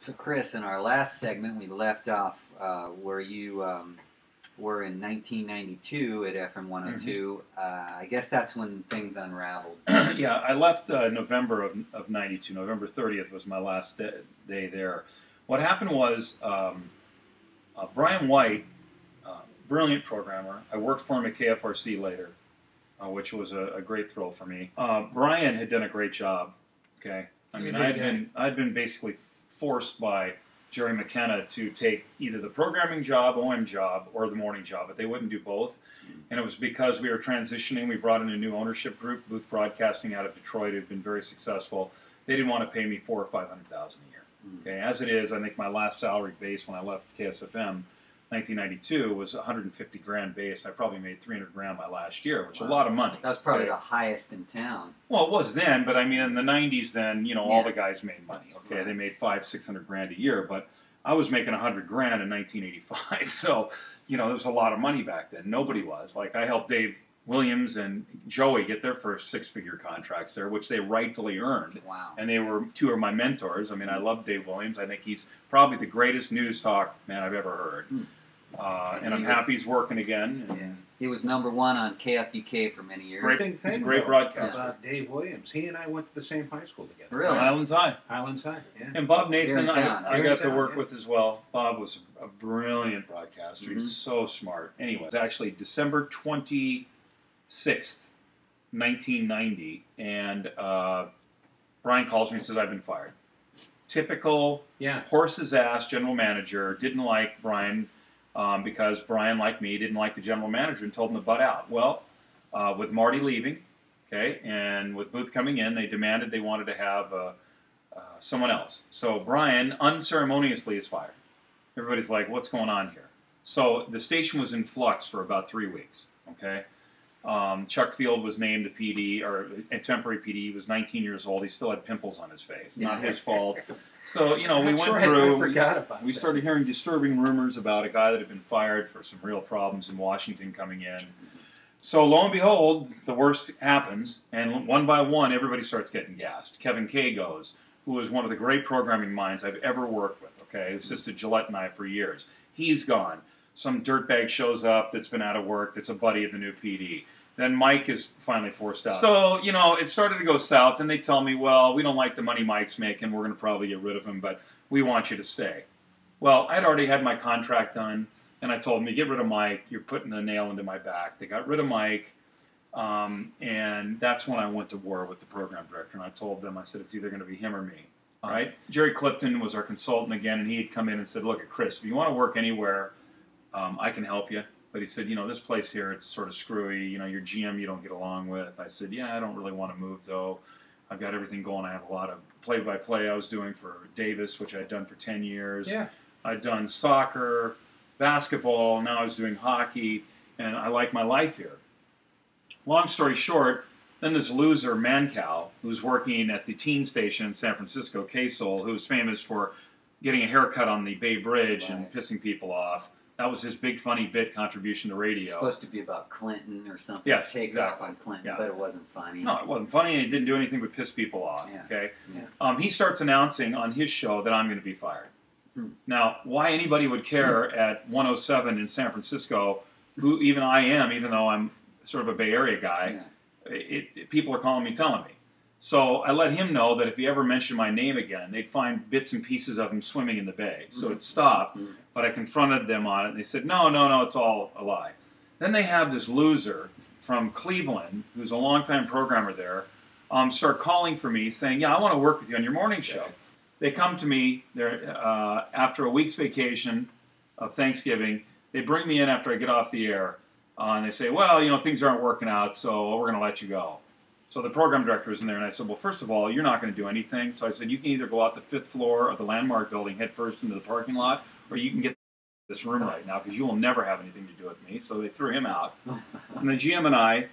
So, Chris, in our last segment, we left off where you were in 1992 at FM 102. I guess that's when things unraveled. Yeah, I left November of 92. November 30th was my last day there. What happened was Brian White, brilliant programmer. I worked for him at KFRC later, which was a great thrill for me. Brian had done a great job. Okay, I mean, I'd been basically forced by Jerry McKenna to take either the programming job, OM job, or the morning job, but they wouldn't do both. And it was because we were transitioning. We brought in a new ownership group, Booth Broadcasting out of Detroit. It had been very successful. They didn't want to pay me $400,000 or $500,000 a year. Okay, as it is, I think my last salary base when I left KSFM, 1992, was $150,000 base. I probably made $300,000 my last year, which is a lot of money. That was probably the highest in town. Well, it was then, but I mean, in the 90s, then all the guys made money. Okay, they made $500,000–600,000 a year, but I was making $100,000 in 1985. So, there was a lot of money back then. Nobody was. Like, I helped Dave Williams and Joey get their first six-figure contracts there, which they rightfully earned. Wow. And they were two of my mentors. I mean, I love Dave Williams. I think he's probably the greatest news talk man I've ever heard. And I'm happy he's working again. And he was #1 on KFBK for many years. Great thing, great broadcaster. About Dave Williams. He and I went to the same high school together. Really? Highlands High. Highlands High, yeah. And Bob Nathan, I got to work yeah. with as well. Bob was a brilliant broadcaster. He's so smart. Anyway, it was actually December 26th, 1990, and Brian calls me and says, I've been fired. Typical horse's ass general manager, didn't like Brian because Brian, like me, didn't like the general manager and told him to butt out. Well, with Marty leaving, and with Booth coming in, they demanded they wanted to have someone else. So Brian unceremoniously is fired. Everybody's like, what's going on here? So the station was in flux for about 3 weeks, Chuck Field was named a PD, or a temporary PD. He was 19 years old. He still had pimples on his face. Not his fault. So, we went through. I forgot about we started hearing disturbing rumors about a guy that had been fired for some real problems in Washington coming in. So, lo and behold, the worst happens, and one by one, everybody starts getting gassed. Kevin Kay goes, who was one of the great programming minds I've ever worked with, assisted Gillette and I for years. He's gone. Some dirtbag shows up that's been out of work, that's a buddy of the new PD. Then Mike is finally forced out. So, it started to go south, and they tell me, well, we don't like the money Mike's making, we're going to probably get rid of him, but we want you to stay. Well, I'd already had my contract done, and I told them, get rid of Mike, you're putting the nail into my back. They got rid of Mike, and that's when I went to war with the program director, and I told them, I said, it's either going to be him or me. All right? Jerry Clifton was our consultant again, and he had come in and said, look, Chris, if you want to work anywhere, I can help you. But he said, this place here, it's sort of screwy. Your GM you don't get along with. I said, yeah, I don't really want to move, though. I've got everything going. I have a lot of play-by-play I was doing for Davis, which I'd done for 10 years. Yeah. I'd done soccer, basketball. Now I was doing hockey, and I like my life here. Long story short, then this loser, Mancow, who's working at the teen station in San Francisco, K-Soul, who's famous for getting a haircut on the Bay Bridge and pissing people off. That was his big funny bit contribution to radio. It's supposed to be about Clinton or something. Yes, Take off on Clinton, but it wasn't funny. No, it wasn't funny, and he didn't do anything but piss people off. He starts announcing on his show that I'm going to be fired. Now, why anybody would care at 107 in San Francisco, who even I am, even though I'm sort of a Bay Area guy, people are calling me, telling me. So I let him know that if he ever mentioned my name again, they'd find bits and pieces of him swimming in the bay. So it stopped, but I confronted them on it, and they said, no, it's all a lie. Then they have this loser from Cleveland, who's a longtime programmer there, start calling for me, saying, yeah, I want to work with you on your morning show. They come to me after a week's vacation of Thanksgiving. They bring me in after I get off the air, and they say, well, things aren't working out, so we're going to let you go. So the program director was in there, and I said, well, first of all, you're not going to do anything. So I said, you can either go out the 5th floor of the Landmark building, head first into the parking lot, or you can get this room right now, because you will never have anything to do with me. So they threw him out. And the GM and I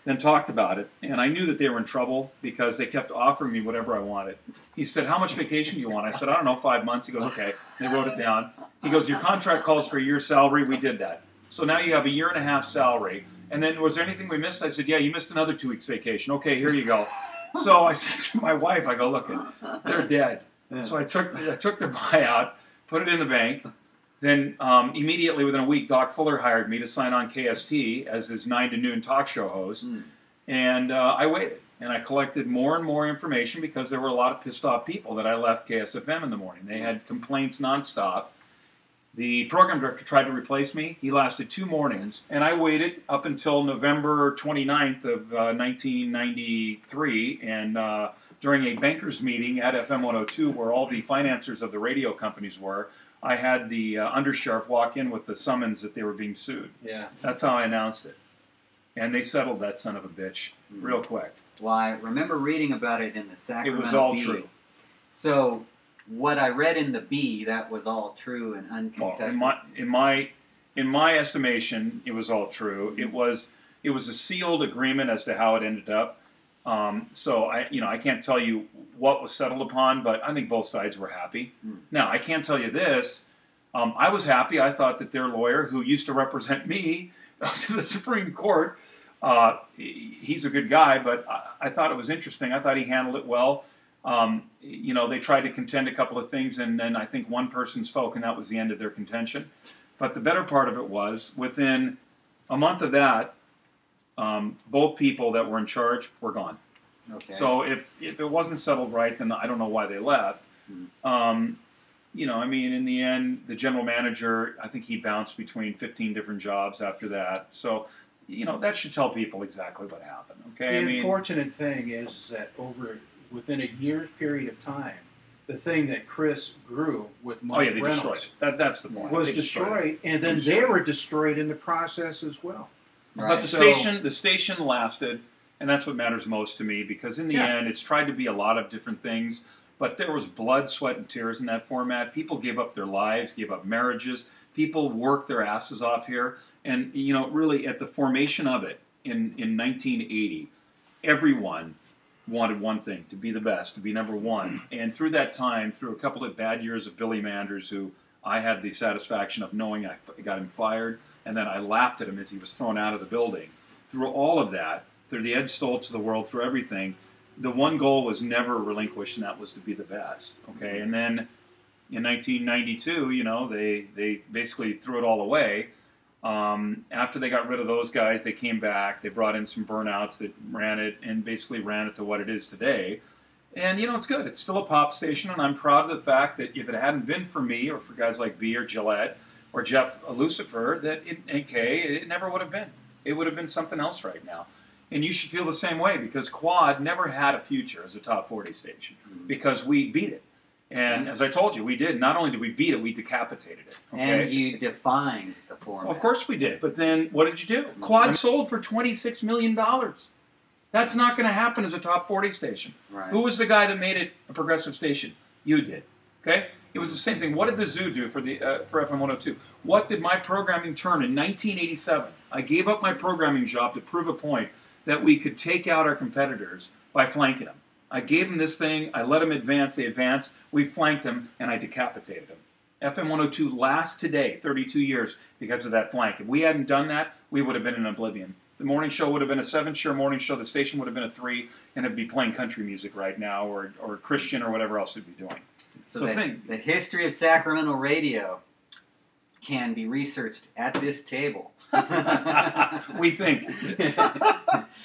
then talked about it, and I knew that they were in trouble because they kept offering me whatever I wanted. He said, how much vacation do you want? I said, I don't know, 5 months. He goes, okay. They wrote it down. He goes, your contract calls for a year's salary. We did that. So now you have a 1.5 year salary. And then, was there anything we missed? I said, yeah, you missed another 2 weeks vacation. Okay, here you go. So I said to my wife, I go, look, they're dead. So I took their buyout, put it in the bank. Then immediately within a week, Doc Fuller hired me to sign on KST as his 9 to noon talk show host. And I waited. And I collected more and more information because there were a lot of pissed off people that I left KSFM in the morning. They had complaints nonstop. The program director tried to replace me. He lasted 2 mornings. And I waited up until November 29th of 1993. And during a bankers meeting at FM 102, where all the financiers of the radio companies were, I had the undersheriff walk in with the summons that they were being sued. Yeah. That's how I announced it. And they settled that son of a bitch real quick. Well, I remember reading about it in the Sacramento It was all Bee. true. So, what I read in the Bee, that was all true and uncontested. Well, in my estimation, it was all true. It was a sealed agreement as to how it ended up. So I can't tell you what was settled upon, but I think both sides were happy. Now, I can't tell you this. I was happy. I thought that their lawyer, who used to represent me to the Supreme Court, he's a good guy, but I thought it was interesting. I thought he handled it well. They tried to contend a couple of things, and then I think one person spoke, and that was the end of their contention. But the better part of it was, within a month of that, both people that were in charge were gone. Okay. So if it wasn't settled right, then I don't know why they left. In the end, the general manager, I think he bounced between 15 different jobs after that. So, that should tell people exactly what happened. Okay. The unfortunate thing is that within a year's period of time, the thing that Chris grew with Mike they Reynolds destroyed it. That's the point. was They destroyed, and then they were destroyed in the process as well. But the station lasted, and that's what matters most to me, because in the end, it's tried to be a lot of different things, but there was blood, sweat, and tears in that format. People gave up their lives, gave up marriages. People worked their asses off here, and really at the formation of it in 1980, everyone wanted one thing: to be the best, to be number one. And through that time, through a couple of bad years of Billy Manders, who I had the satisfaction of knowing I got him fired, and then I laughed at him as he was thrown out of the building. Through all of that, through the Ed Stoltz of the world, through everything, the one goal was never relinquished, and that was to be the best. Okay, and then in 1992, they basically threw it all away. After they got rid of those guys, they came back. They brought in some burnouts that ran it, and basically ran it to what it is today. And it's good. It's still a pop station, and I'm proud of the fact that if it hadn't been for me, or for guys like B or Gillette or Jeff Lucifer, that it never would have been. It would have been something else right now. And you should feel the same way, because Quad never had a future as a top 40 station, because we beat it. And as I told you, we did. Not only did we beat it, we decapitated it. Okay? And you defined the format. Of course we did. But then what did you do? Quad sold for $26 million. That's not going to happen as a top 40 station. Right. Who was the guy that made it a progressive station? You did. Okay? It was the same thing. What did the Zoo do for FM 102? What did my programming turn in 1987? I gave up my programming job to prove a point that we could take out our competitors by flanking them. I gave them this thing. I let them advance. They advanced. We flanked them, and I decapitated them. FM 102 lasts today, 32 years, because of that flank. If we hadn't done that, we would have been in oblivion. The morning show would have been a 7-share morning show. The station would have been a 3, and it'd be playing country music right now, or Christian, or whatever else it'd be doing. So the history of Sacramento radio can be researched at this table. We think.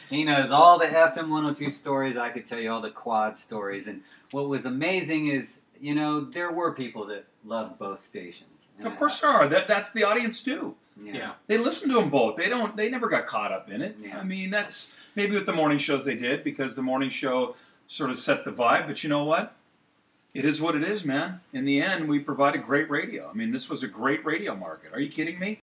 He knows all the FM 102 stories. I could tell you all the Quad stories. And what was amazing is, there were people that loved both stations. And of course there are. That's the audience too. Yeah. They listen to them both. They never got caught up in it. Yeah. I mean, that's maybe with the morning shows they did, because the morning show sort of set the vibe. But you know what? It is what it is, man. In the end, we provided great radio. I mean, this was a great radio market. Are you kidding me?